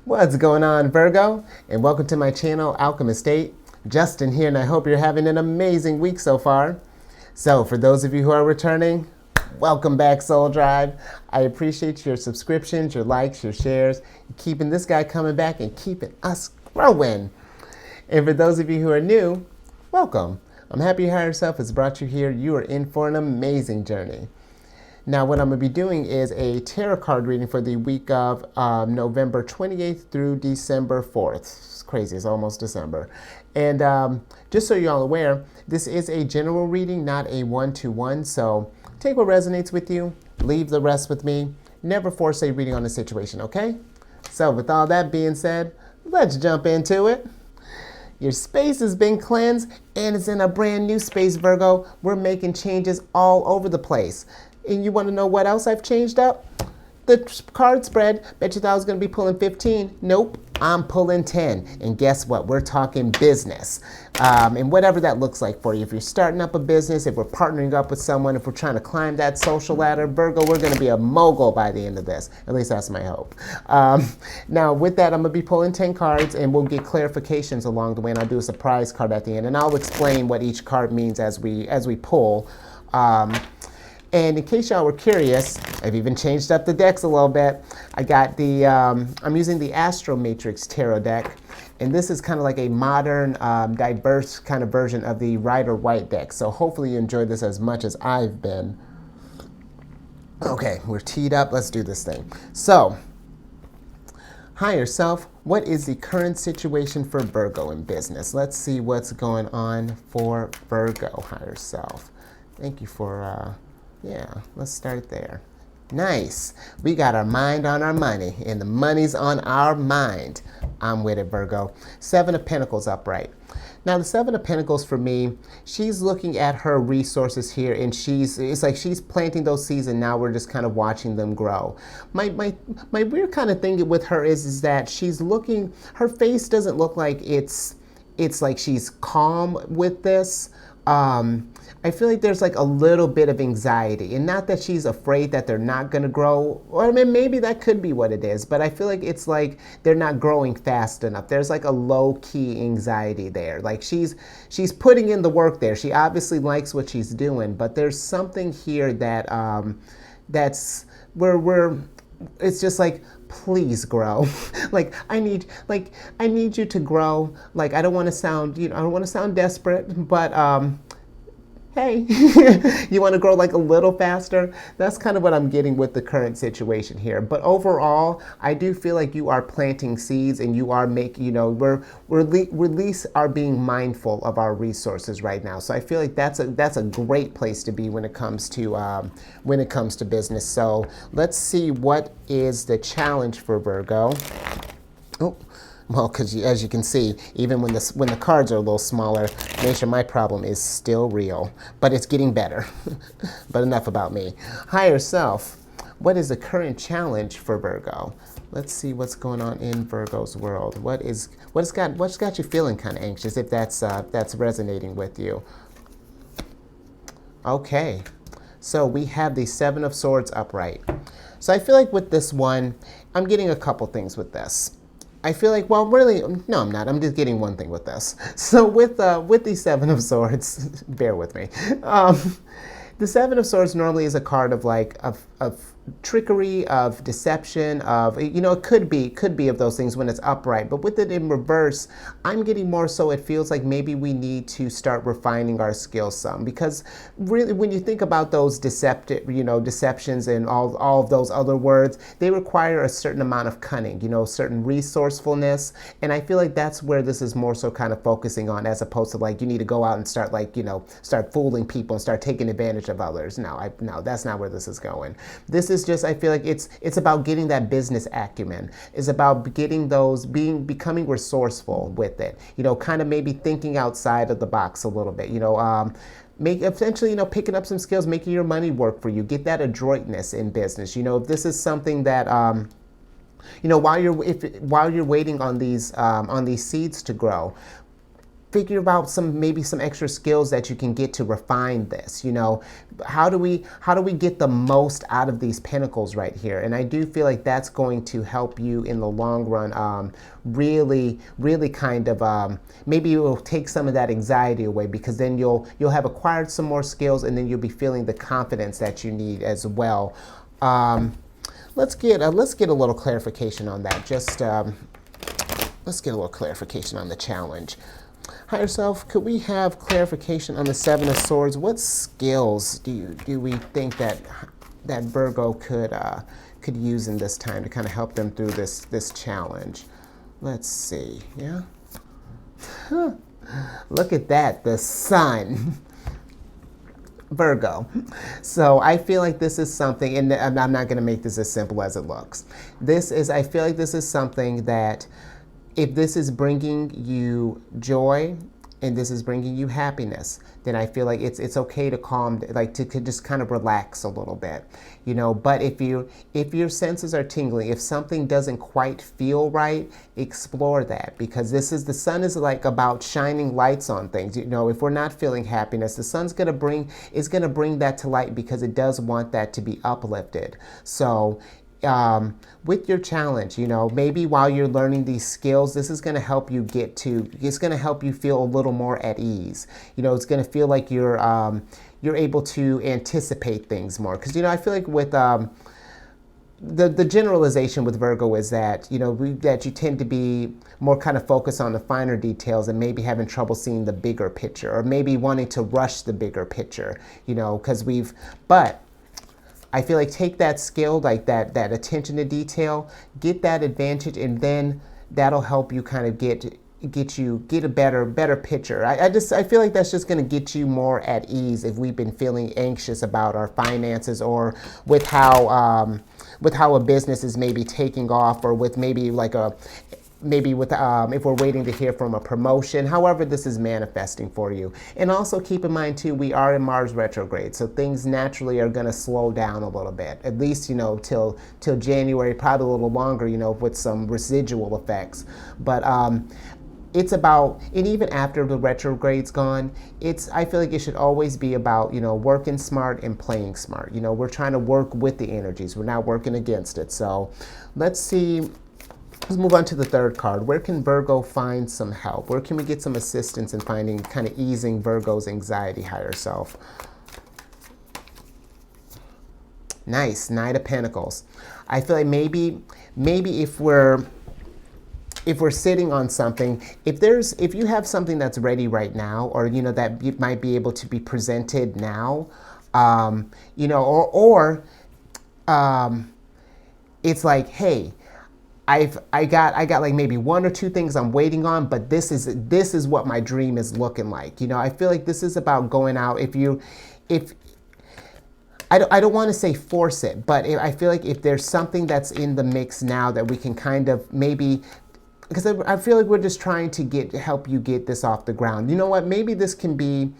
What's going on, Virgo? And welcome to my channel, Alchemist. Justin here, and I hope you're having an amazing week so far. So for those of you who are returning, welcome back, Soul Drive. I appreciate your subscriptions, your likes, your shares, keeping this guy coming back and keeping us growing. And for those of you who are new, welcome. I'm happy your higher self has brought you here. You are in for an amazing journey. Now, what I'm going to be doing is a tarot card reading for the week of November 28th through December 4th. It's crazy. It's almost December. And just so you're all aware, this is a general reading, not a one-to-one. So take what resonates with you. Leave the rest with me. Never force a reading on a situation, okay? So with all that being said, let's jump into it. Your space has been cleansed and it's in a brand new space, Virgo. We're making changes all over the place. And you want to know what else I've changed up? The card spread. Bet you thought I was going to be pulling 15. Nope, I'm pulling 10. And guess what? We're talking business. And whatever that looks like for you. If you're starting up a business, if we're partnering up with someone, if we're trying to climb that social ladder, Virgo, we're going to be a mogul by the end of this. At least that's my hope. Now, with that, I'm going to be pulling 10 cards, and we'll get clarifications along the way. And I'll do a surprise card at the end. And I'll explain what each card means as we pull. And in case y'all were curious, I've even changed up the decks a little bit. I got the, I'm using the Astro Matrix Tarot deck. And this is kind of like a modern, diverse kind of version of the Rider White deck. So hopefully you enjoyed this as much as I've been. Okay, we're teed up. Let's do this thing. So, higher self, what is the current situation for Virgo in business? Let's see what's going on for Virgo, higher self. Thank you for... yeah, let's start there. Nice. We got our mind on our money, and the money's on our mind. I'm with it, Virgo. 7 of Pentacles upright. Now, the 7 of Pentacles for me, she's looking at her resources here, and it's like she's planting those seeds, and now we're just kind of watching them grow. My weird kind of thing with her is that she's looking, her face doesn't look like it's like she's calm with this. I feel like there's like a little bit of anxiety, and not that she's afraid that they're not going to grow, or I mean, maybe that could be what it is, but I feel like it's like they're not growing fast enough. There's like a low-key anxiety there. Like she's putting in the work there. She obviously likes what she's doing, but there's something here that that's where it's just like, please grow. like I need you to grow. Like I don't want to sound, I don't want to sound desperate, but hey, you want to grow like a little faster? That's kind of what I'm getting with the current situation here. But overall, I do feel like you are planting seeds, and you are making, we're at least are being mindful of our resources right now. So I feel like that's a great place to be when it comes to business. So let's see what is the challenge for Virgo. Oh. Well, because as you can see, even when the cards are a little smaller, make sure my problem is still real. But it's getting better. But enough about me. Higher self, what is the current challenge for Virgo? Let's see what's going on in Virgo's world. What's got you feeling kind of anxious, if that's resonating with you? Okay, so we have the 7 of Swords upright. So I feel like with this one, I'm getting a couple things with this. I feel like, well, really, no, I'm not. I'm just getting one thing with this. So with the 7 of Swords, bear with me. The 7 of Swords normally is a card of like of trickery, of deception, of, it could be of those things when it's upright. But with it in reverse, I'm getting more so it feels like maybe we need to start refining our skills some, because really when you think about those deceptions and all of those other words, they require a certain amount of cunning, certain resourcefulness. And I feel like that's where this is more so kind of focusing on, as opposed to like you need to go out and start like, start fooling people and start taking advantage of others. No, that's not where this is going. This is just, I feel like it's about getting that business acumen. It's about getting those, becoming resourceful with it. Kind of maybe thinking outside of the box a little bit. Eventually, picking up some skills, making your money work for you. Get that adroitness in business. If this is something that while you're waiting on these seeds to grow, figure out maybe some extra skills that you can get to refine this. You know, how do we get the most out of these pentacles right here? And I do feel like that's going to help you in the long run. Really kind of maybe it will take some of that anxiety away, because then you'll have acquired some more skills, and then you'll be feeling the confidence that you need as well. Let's get a little clarification on that. Just let's get a little clarification on the challenge. Higher self, could we have clarification on the Seven of Swords? What skills do we think that Virgo could use in this time to kind of help them through this challenge? Let's see. Yeah. Look at that, the sun. Virgo. So I feel like this is something, and I'm not going to make this as simple as it looks. I feel like this is something that, if this is bringing you joy and this is bringing you happiness, then I feel like it's okay to to just kind of relax a little bit, you know. But if your senses are tingling, if something doesn't quite feel right, explore that, because the sun is like about shining lights on things. You know, if we're not feeling happiness, the sun's gonna bring that to light, because it does want that to be uplifted. So with your challenge, you know, maybe while you're learning these skills, this is going to help you it's going to help you feel a little more at ease. You know, it's going to feel like you're able to anticipate things more. Because, you know, I feel like with the generalization with Virgo is that, you know, that you tend to be more kind of focused on the finer details and maybe having trouble seeing the bigger picture, or maybe wanting to rush the bigger picture, you know, but I feel like take that skill, like that attention to detail, get that advantage, and then that'll help you kind of get a better picture. I feel like that's just going to get you more at ease if we've been feeling anxious about our finances, or with how a business is maybe taking off, or with maybe if we're waiting to hear from a promotion, however this is manifesting for you. And also keep in mind too, we are in Mars retrograde, so things naturally are going to slow down a little bit, at least, you know, till January, probably a little longer, you know, with some residual effects. But it's about, and even after the retrograde's gone, I feel like it should always be about, you know, working smart and playing smart. You know, we're trying to work with the energies, we're not working against it. So let's see. Let's move on to the third card. Where can Virgo find some help? Where can we get some assistance in finding, kind of easing Virgo's anxiety, higher self? Nice, Knight of Pentacles. I feel like maybe if we're sitting on something, if you have something that's ready right now, or, you know, that might be able to be presented now, you know, or it's like, hey, I got like maybe one or two things I'm waiting on, but this is what my dream is looking like. You know, I feel like this is about going out. I don't want to say force it, but I feel like if there's something that's in the mix now that we can kind of maybe, because I feel like we're just trying to help you get this off the ground. You know what? Maybe this can be.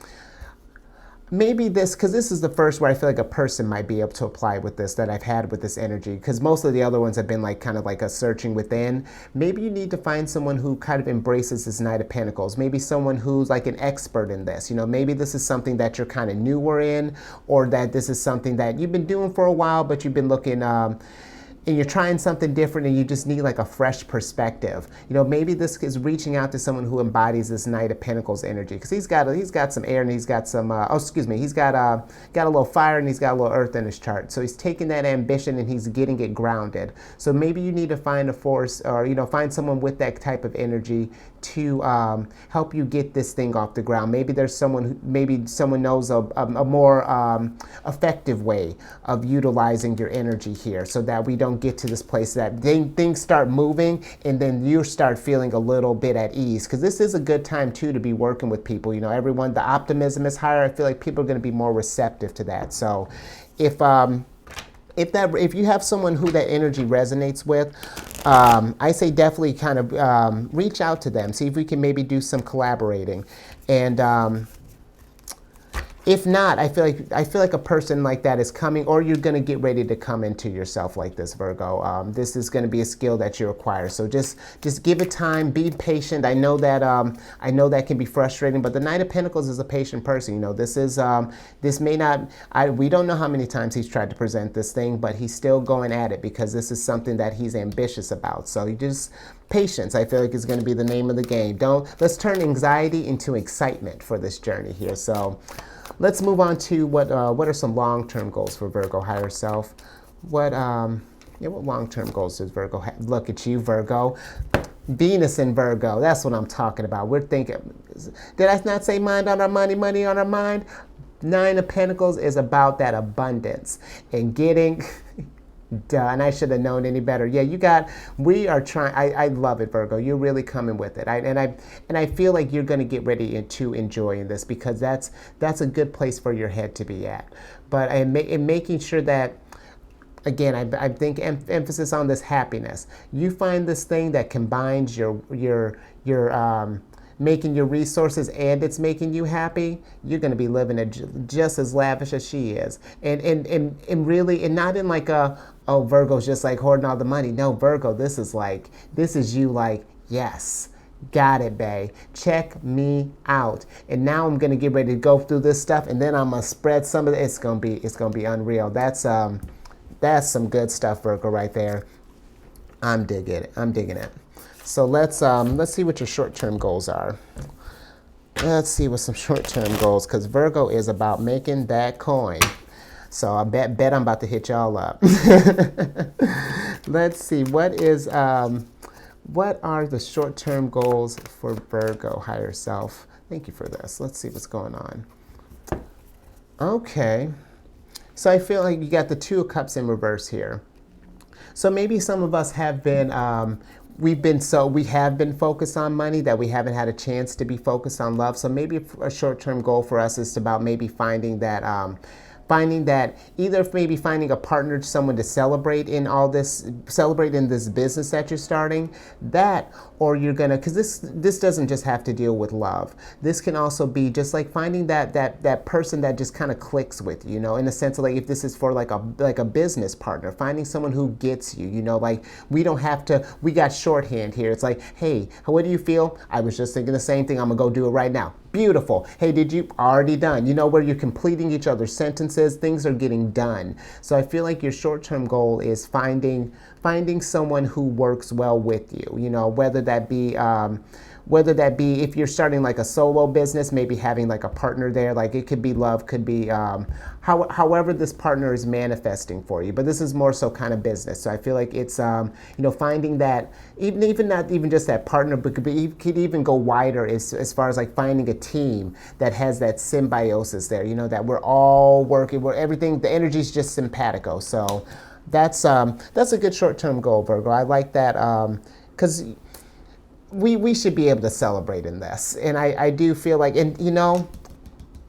Because this is the first where I feel like a person might be able to apply with this, that I've had with this energy, because most of the other ones have been like kind of like a searching within. Maybe you need to find someone who kind of embraces this Knight of Pentacles, maybe someone who's like an expert in this. You know, maybe this is something that you're kind of newer in, or that this is something that you've been doing for a while, but you've been looking and you're trying something different, and you just need like a fresh perspective. You know, maybe this is reaching out to someone who embodies this Knight of Pentacles energy, because he's got some air, and he's got some he's got a little fire, and he's got a little earth in his chart. So he's taking that ambition and he's getting it grounded. So maybe you need to find a force, or, you know, find someone with that type of energy to help you get this thing off the ground. Maybe there's someone knows a more effective way of utilizing your energy here, so that we don't get to this place that things start moving and then you start feeling a little bit at ease. Because this is a good time too to be working with people. You know, the optimism is higher. I feel like people are going to be more receptive to that. So if you have someone who that energy resonates with, I say definitely kind of reach out to them, see if we can maybe do some collaborating. And if not, I feel like a person like that is coming, or you're going to get ready to come into yourself like this, Virgo. This is going to be a skill that you acquire. So just give it time, be patient. I know that can be frustrating, but the Knight of Pentacles is a patient person. You know, this may not. We don't know how many times he's tried to present this thing, but he's still going at it because this is something that he's ambitious about. So you just. Patience, I feel like, is going to be the name of the game. Let's turn anxiety into excitement for this journey here. So let's move on to what are some long-term goals for Virgo higher self. What long-term goals does Virgo have? Look at you, Virgo. Venus in Virgo, that's what I'm talking about. We're thinking, did I not say mind on our money, money on our mind? Nine of Pentacles is about that abundance and getting... Duh, and I should have known any better. Yeah, we are trying. I love it, Virgo. You're really coming with it. And I feel like you're going to get ready to enjoying this because that's a good place for your head to be at. But in making sure that, again, I think emphasis on this happiness. You find this thing that combines your making your resources and it's making you happy, you're going to be living just as lavish as she is. And really, and not in like oh, Virgo's just like hoarding all the money. No, Virgo, this is you like, yes, got it, bae. Check me out. And now I'm going to get ready to go through this stuff and then I'm going to spread some of it. It's going to be unreal. That's some good stuff, Virgo, right there. I'm digging it. So let's see what your short-term goals are. Let's see what some short-term goals, because Virgo is about making that coin. So I bet I'm about to hit y'all up. Let's see, what are the short-term goals for Virgo higher self? Thank you for this. Let's see what's going on. Okay. So I feel like you got the Two of Cups in reverse here. So maybe some of us have been we have been focused on money that we haven't had a chance to be focused on love. So maybe a short-term goal for us is about maybe finding that either maybe finding a partner, someone to celebrate in this business that you're starting, or you're gonna, because this doesn't just have to deal with love. This can also be just like finding that person that just kind of clicks with you, in the sense of like if this is for like a business partner, finding someone who gets you, like we got shorthand here. It's like, hey, what do you feel? I was just thinking the same thing. I'm gonna go do it right now. Beautiful. Hey, did you already done? Where you're completing each other's sentences, things are getting done. So I feel like your short-term goal is finding someone who works well with you, whether that be if you're starting like a solo business, maybe having like a partner there, like it could be love, could be however this partner is manifesting for you. But this is more so kind of business. So I feel like it's finding that even not even just that partner, but could even go wider as far as like finding a team that has that symbiosis there. That we're all working, where everything, the energy is just simpatico. So that's a good short-term goal, Virgo. I like that because. We should be able to celebrate in this. And I do feel like, and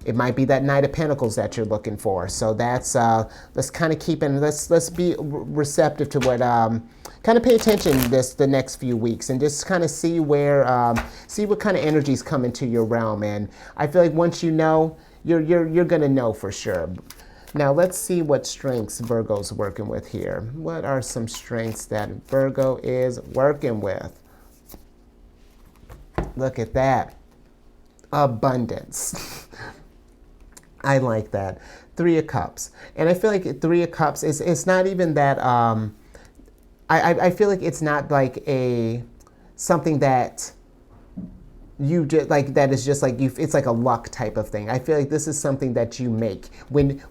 it might be that Knight of Pentacles that you're looking for. So that's, let's kind of let's be receptive to what, kind of pay attention the next few weeks and just kind of see see what kind of energies come into your realm. And I feel like once you know, you're going to know for sure. Now let's see what strengths Virgo's working with here. What are some strengths that Virgo is working with? Look at that. Abundance. I like that. Three of Cups. And I feel like Three of Cups it's not even that I feel like it's not like something that you just like that is just like it's like a luck type of thing. I feel like this is something that you make. When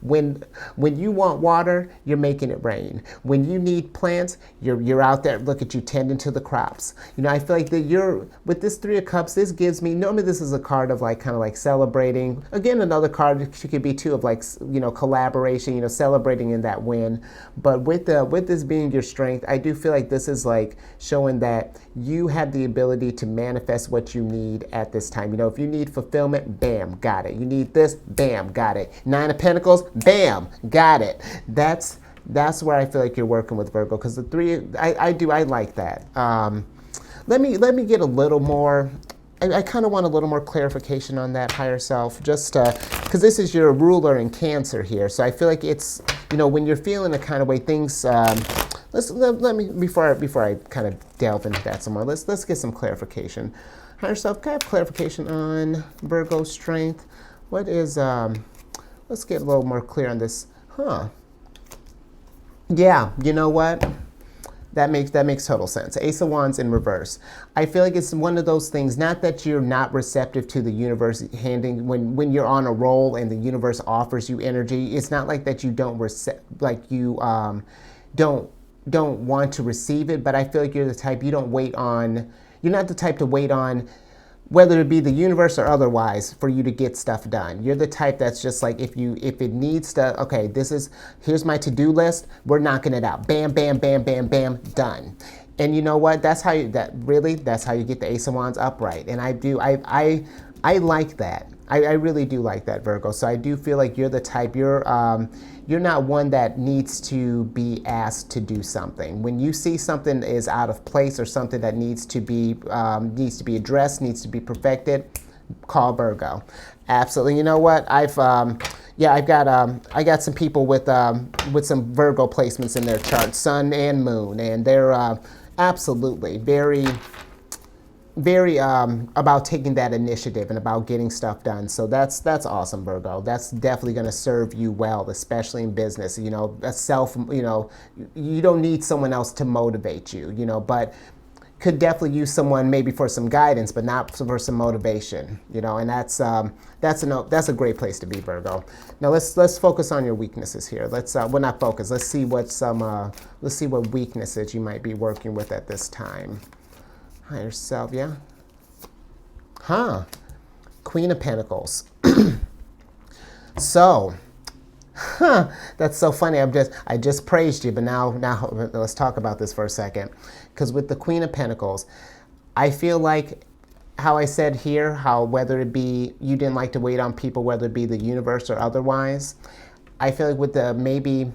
you want water, you're making it rain. When you need plants, you're out there, look at you tending to the crops. I feel like that with this Three of Cups, this gives me, normally this is a card of like kind of like celebrating. Again, another card could be too of like, collaboration, celebrating in that win. But with this being your strength, I do feel like this is like showing that you have the ability to manifest what you need at this time. If you need fulfillment, bam, got it. You need this, bam, got it. Nine of Pentacles, bam, got it. That's where I feel like you're working with Virgo, because the three, I like that. Let me get a little more I kind of want a little more clarification on that higher self, just because this is your ruler in Cancer here. So I feel like it's, when you're feeling the kind of way things, let me, before I kind of delve into that some more, let's get some clarification. Higher self, can I have clarification on Virgo strength? What is, let's get a little more clear on this. Yeah, you know what? That makes total sense. Ace of Wands in reverse. I feel like it's one of those things, not that you're not receptive to the universe handing, when you're on a roll and the universe offers you energy, it's not like that you don't don't want to receive it, but I feel like you're the type, you're not the type to wait on whether it be the universe or otherwise, for you to get stuff done. You're the type that's just like, if it needs to, okay, here's my to-do list, we're knocking it out. Bam, bam, bam, bam, bam, done. And you know what? That's how you get the Ace of Wands upright. And I like that. I really do like that, Virgo. So I do feel like you're the type, you're not one that needs to be asked to do something. When you see something is out of place or something that needs to be addressed, needs to be perfected, call Virgo. Absolutely. You know what? I got some people with some Virgo placements in their chart, Sun and Moon, and they're absolutely very about taking that initiative and about getting stuff done. So that's awesome, Virgo. That's definitely going to serve you well, especially in business. You don't need someone else to motivate you, but could definitely use someone maybe for some guidance, but not for some motivation, and that's a great place to be, Virgo. Now let's focus on your weaknesses here. Not focus. Let's see what weaknesses you might be working with at this time. Higher self, yeah. Queen of Pentacles. So, that's so funny. I just praised you, but now let's talk about this for a second. Because with the Queen of Pentacles, I feel like how I said here, how whether it be you didn't like to wait on people, whether it be the universe or otherwise, I feel like with the maybe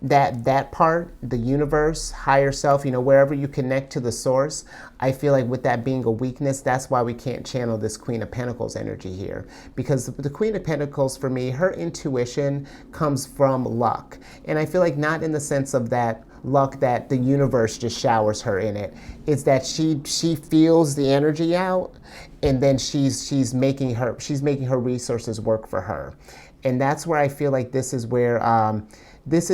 that part, the universe, higher self, wherever you connect to the source, I feel like with that being a weakness, that's why we can't channel this Queen of Pentacles energy here. Because the Queen of Pentacles, for me, her intuition comes from luck. And I feel like not in the sense of that luck that the universe just showers her in it. It's that she feels the energy out, and then she's making her resources work for her. And that's where I feel like this is where this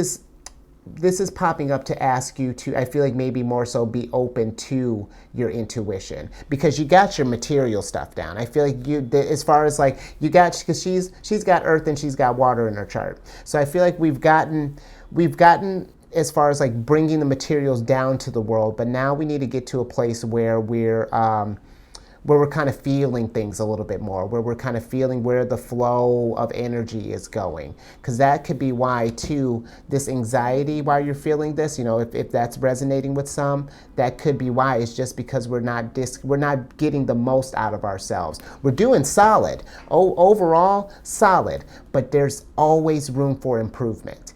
is popping up to ask you to, I feel like maybe more so be open to your intuition, because you got your material stuff down. I feel like as far as like because she's got earth and she's got water in her chart. So I feel like we've gotten as far as like bringing the materials down to the world, but now we need to get to a place where we're kind of feeling things a little bit more, where we're kind of feeling where the flow of energy is going. Because that could be why, too, this anxiety, why you're feeling this, if that's resonating with some, that could be why. It's just because we're not getting the most out of ourselves. We're doing solid, overall solid, but there's always room for improvement.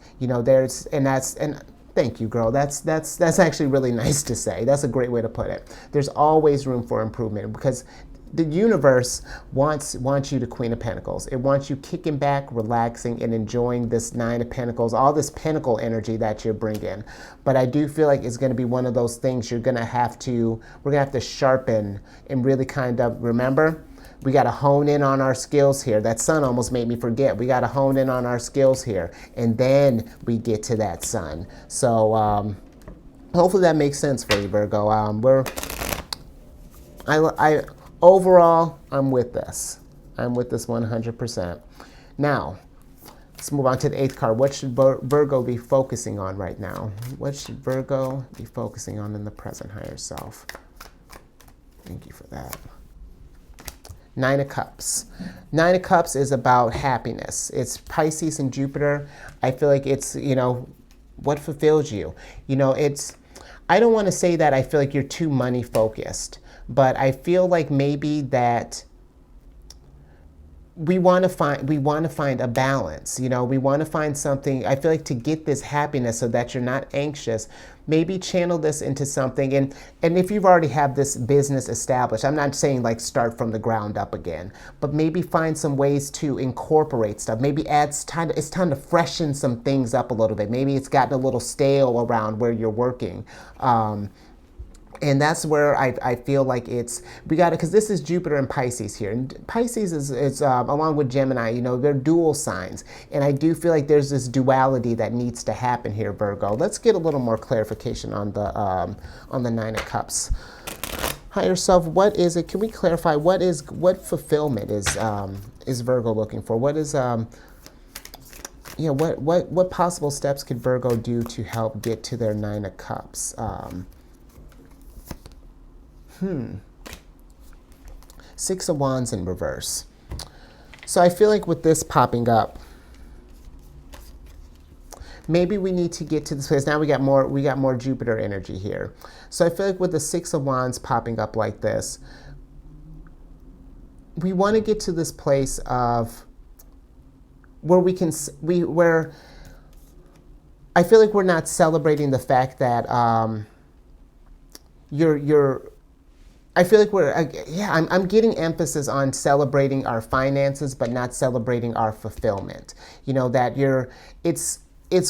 Thank you, girl. That's actually really nice to say. That's a great way to put it. There's always room for improvement, because the universe wants you to Queen of Pentacles. It wants you kicking back, relaxing, and enjoying this Nine of Pentacles, all this Pentacle energy that you're bringing. But I do feel like it's going to be one of those things we're going to have to sharpen and really kind of remember. We got to hone in on our skills here. That sun almost made me forget. We got to hone in on our skills here, and then we get to that sun. So hopefully that makes sense for you, Virgo. Overall, I'm with this. I'm with this 100%. Now, let's move on to the 8th card. What should Virgo be focusing on right now? What should Virgo be focusing on in the present, higher self? Thank you for that. 9 of Cups. 9 of Cups is about happiness. It's Pisces and Jupiter. I feel like it's, what fulfills you. I don't want to say that I feel like you're too money focused, but I feel like maybe that we want to find a balance. You know, we want to find something. I feel like to get this happiness so that you're not anxious, maybe channel this into something. And if you've already have this business established, I'm not saying like start from the ground up again, but maybe find some ways to incorporate stuff. Maybe it's time to freshen some things up a little bit. Maybe it's gotten a little stale around where you're working. And that's where I feel like we got to, because this is Jupiter and Pisces here. And Pisces is along with Gemini, you know, they're dual signs. And I do feel like there's this duality that needs to happen here, Virgo. Let's get a little more clarification on the Nine of Cups. Higher self, what is it? Can we clarify what fulfillment is Virgo looking for? What is you know, what possible steps could Virgo do to help get to their Nine of Cups? Six of Wands in reverse. So I feel like with this popping up, maybe we need to get to this place. Now we got more Jupiter energy here. So I feel like with the Six of Wands popping up like this, we want to get to this place of where where I feel like we're not celebrating the fact that I feel like I'm getting emphasis on celebrating our finances, but not celebrating our fulfillment. You know, that it's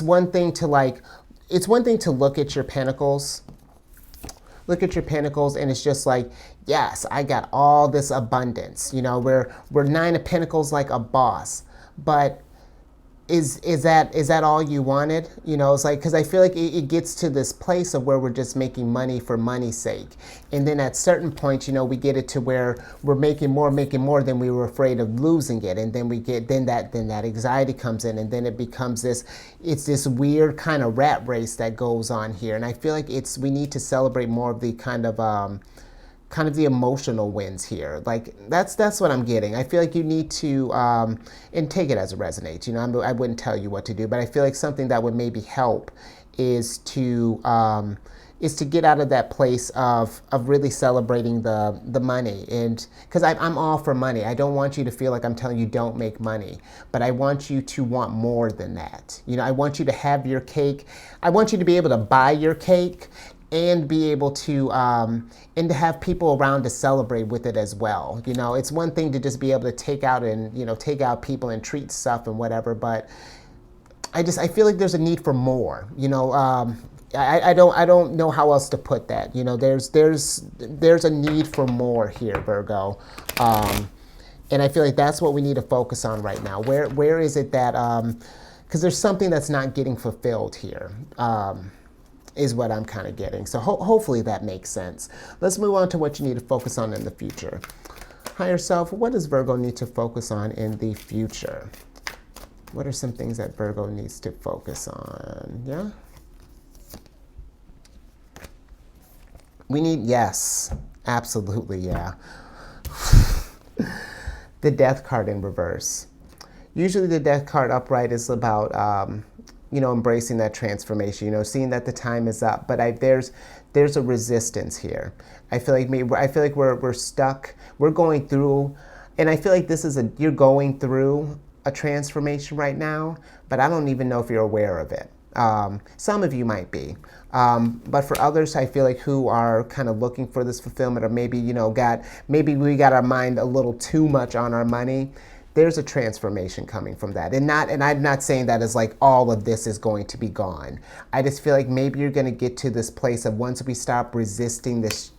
one thing to look at your pentacles, and it's just like, yes, I got all this abundance. You know, we're Nine of Pentacles like a boss, but is that all you wanted? You know, it's like, because I feel like it gets to this place of where we're just making money for money's sake, and then at certain points, you know, we get it to where we're making more than we were afraid of losing it, and then that anxiety comes in, and then it becomes this weird kind of rat race that goes on here, and I feel like we need to celebrate more of the kind of the emotional wins here. Like that's what I'm getting. I feel like you need to and take it as it resonates. You know, I wouldn't tell you what to do, but I feel like something that would maybe help is to get out of that place of really celebrating the money. And because I'm all for money. I don't want you to feel like I'm telling you don't make money, but I want you to want more than that. You know, I want you to have your cake. I want you to be able to buy your cake and be able to and to have people around to celebrate with it as well. You know, it's one thing to just be able to take out people and treat stuff and whatever, but I feel like there's a need for more. You know, I don't know how else to put that. You know, there's a need for more here, Virgo. And I feel like that's what we need to focus on right now. Where is it that because there's something that's not getting fulfilled here. Is what I'm kind of getting. So hopefully that makes sense. Let's move on to what you need to focus on in the future. Higher self, what does Virgo need to focus on in the future? What are some things that Virgo needs to focus on? Yeah? Yes, absolutely, yeah. The Death card in reverse. Usually the Death card upright is about you know, embracing that transformation, you know, seeing that the time is up. But there's a resistance here. I feel like we're stuck. We're going through, and I feel like you're going through a transformation right now, but I don't even know if you're aware of it. Some of you might be. But for others, I feel like who are kind of looking for this fulfillment, or maybe, you know, maybe we got our mind a little too much on our money. There's a transformation coming from that. And I'm not saying that as like all of this is going to be gone. I just feel like maybe you're going to get to this place of once we stop resisting this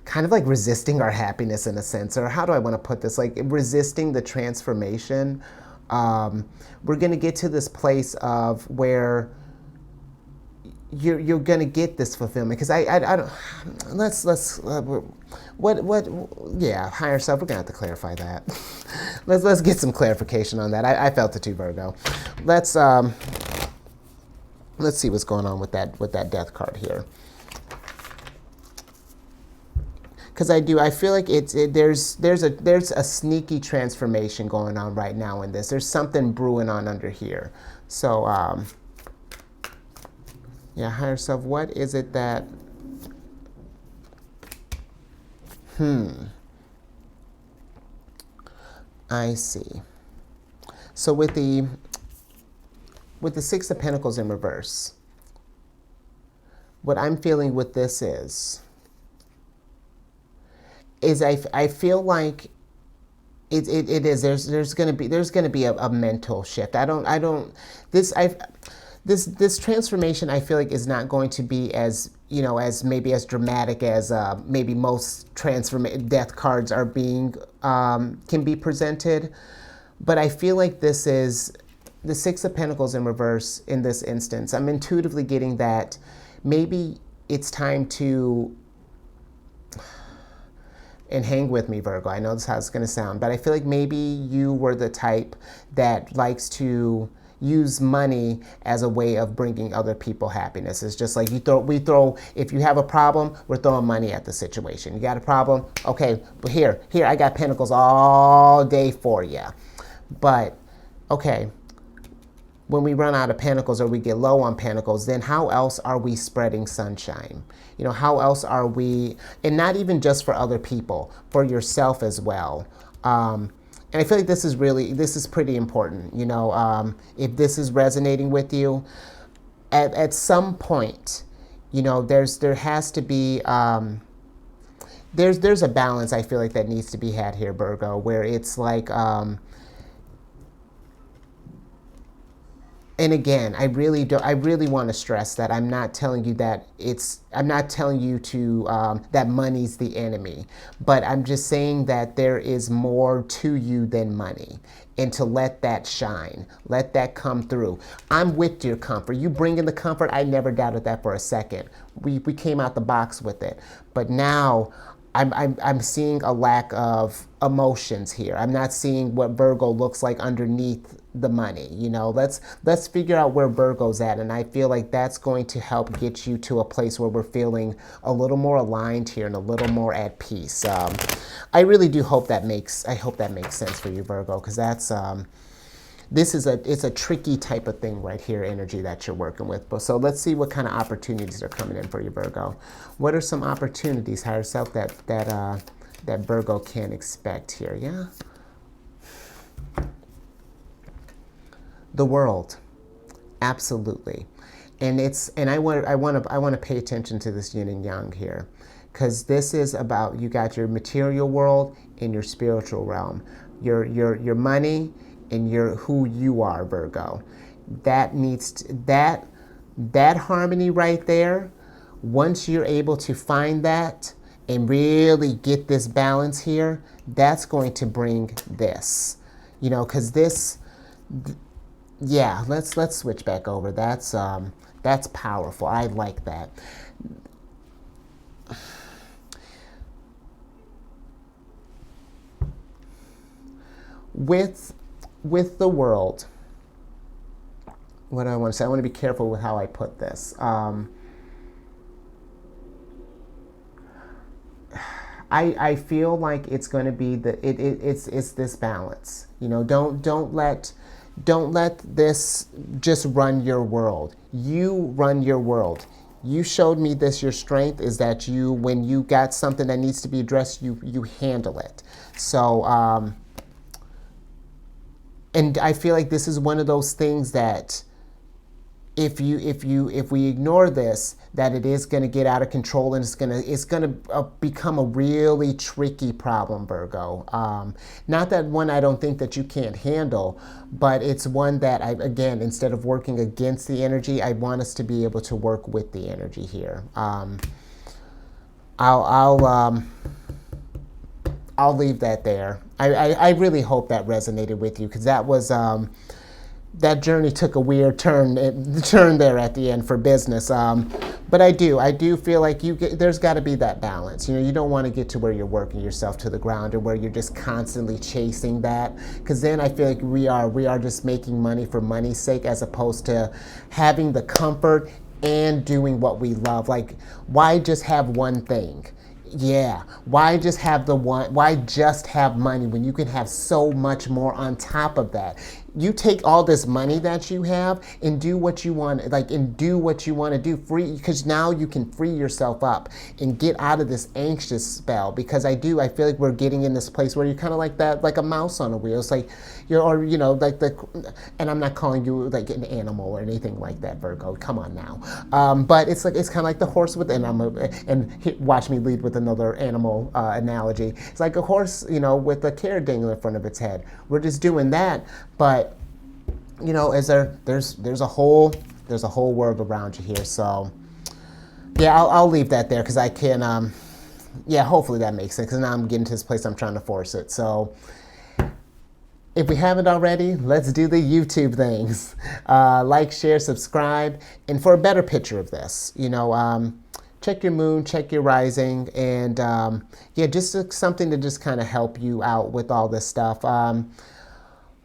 kind of like resisting our happiness in a sense, or how do I want to put this? Like resisting the transformation. We're going to get to this place of where you're going to get this fulfillment, because I don't, yeah, higher self, we're going to have to clarify that. let's get some clarification on that. I felt it too, Virgo. Let's see what's going on with that Death card here. Because I feel like there's a sneaky transformation going on right now in this. There's something brewing on under here. So, yeah, higher self, what is it that, I see. So with the Six of Pentacles in reverse, what I'm feeling with this is I feel like it is there's gonna be a mental shift. This transformation I feel like is not going to be as as maybe as dramatic as maybe most death cards are being can be presented, but I feel like this is the Six of Pentacles in reverse in this instance. I'm intuitively getting that maybe it's time to, and hang with me, Virgo, I know this is how it's going to sound, but I feel like maybe you were the type that likes to use money as a way of bringing other people happiness. It's just like if you have a problem, we're throwing money at the situation. You got a problem? Okay, but here, I got pentacles all day for you. But, okay, when we run out of pentacles or we get low on pentacles, then how else are we spreading sunshine? How else are we, and not even just for other people, for yourself as well. And I feel like this is pretty important. If this is resonating with you, at some point, there has to be, there's a balance I feel like that needs to be had here, Virgo, where it's like, and again, I really want to stress that I'm not telling you that that money's the enemy, but I'm just saying that there is more to you than money, and to let that shine, let that come through. I'm with your comfort. You bring in the comfort. I never doubted that for a second. We came out the box with it, but now I'm seeing a lack of emotions here. I'm not seeing what Virgo looks like underneath the money. Let's figure out where Virgo's at, and I feel like that's going to help get you to a place where we're feeling a little more aligned here and a little more at peace. I really do hope that makes sense for you, Virgo, because that's it's a tricky type of thing right here, energy that you're working with. But so let's see what kind of opportunities are coming in for you, Virgo. What are some opportunities, higher self, that Virgo can expect here? Yeah. The world, absolutely, and I want to pay attention to this yin and yang here, because this is about, you got your material world and your spiritual realm, your money and who you are, Virgo. That harmony right there. Once you're able to find that and really get this balance here, that's going to bring this, because this. Yeah, let's switch back over. That's powerful. I like that. With the world, what do I want to say? I want to be careful with how I put this. I feel like it's going to be it's this balance. Don't let this just run your world. You run your world. You showed me this. Your strength is that when you got something that needs to be addressed, you handle it. So, and I feel like this is one of those things that if we ignore this, that it is going to get out of control, and it's gonna become a really tricky problem, Virgo. Not that one I don't think that you can't handle, but it's one that again, instead of working against the energy, I want us to be able to work with the energy here. I'll leave that there. I really hope that resonated with you, because that was that journey took a weird turn there at the end for business. But I do feel like there's got to be that balance. You don't want to get to where you're working yourself to the ground, or where you're just constantly chasing that, because then I feel like we are just making money for money's sake, as opposed to having the comfort and doing what we love. Like, why just have one thing? Yeah, why just have money when you can have so much more on top of that? you take all this money that you have and do what you want, like, and do what you want to do free, because now you can free yourself up and get out of this anxious spell. Because I feel like we're getting in this place where you're kind of like that, like a mouse on a wheel. It's like or like and I'm not calling you like an animal or anything like that, Virgo. Come on now. But it's kind of like the horse with, watch me lead with another animal analogy. It's like a horse, with a carrot dangling in front of its head. We're just doing that, but there's a whole world around you here. So yeah, I'll leave that there, because I can hopefully that makes sense, because now I'm getting to this place I'm trying to force it. So if we haven't already, let's do the YouTube things. Like, share, subscribe, and for a better picture of this, check your moon, check your rising, and just something to just kind of help you out with all this stuff.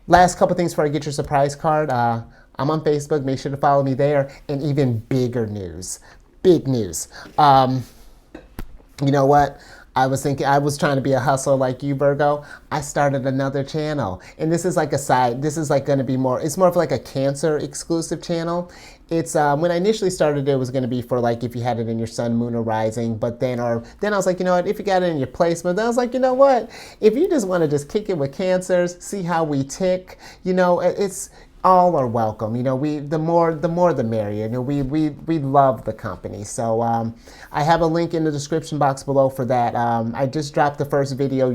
Last couple things before I get your surprise card. I'm on Facebook. Make sure to follow me there. And even bigger news. Big news. You know what? I was trying to be a hustler like you, Virgo. I started another channel. And this is like a side, this is like going to be it's more of like a Cancer exclusive channel. It's, when I initially started, it was going to be for like if you had it in your sun, moon, or rising. But then I was like, what, if you got it in your placement, then I was like, what, if you just want to just kick it with Cancers, see how we tick, it's, all are welcome. The more the merrier. We love the company. So I have a link in the description box below for that. I just dropped the first video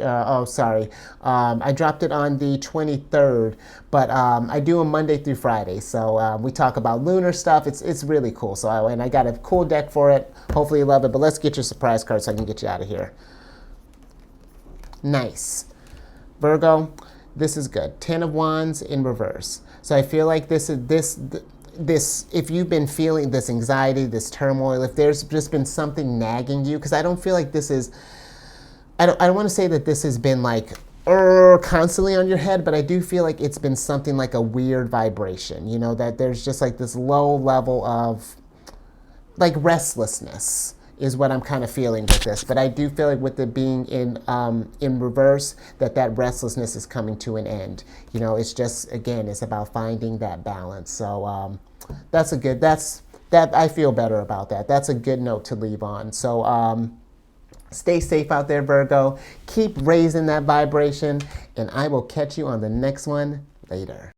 I dropped it on the 23rd, but I do them Monday through Friday. So we talk about lunar stuff. It's really cool. So I got a cool deck for it. Hopefully you love it. But let's get your surprise card so I can get you out of here. Nice. Virgo, this is good. 10 of Wands in reverse. So I feel like this, if you've been feeling this anxiety, this turmoil, if there's just been something nagging you, because I don't feel like this is, I don't want to say that this has been like constantly on your head, but I do feel like it's been something like a weird vibration, that there's just like this low level of like restlessness is what I'm kind of feeling with this. But I do feel like with it being in reverse, that restlessness is coming to an end. It's just, again, it's about finding that balance. So that I feel better about that. That's a good note to leave on. So stay safe out there, Virgo. Keep raising that vibration, and I will catch you on the next one later.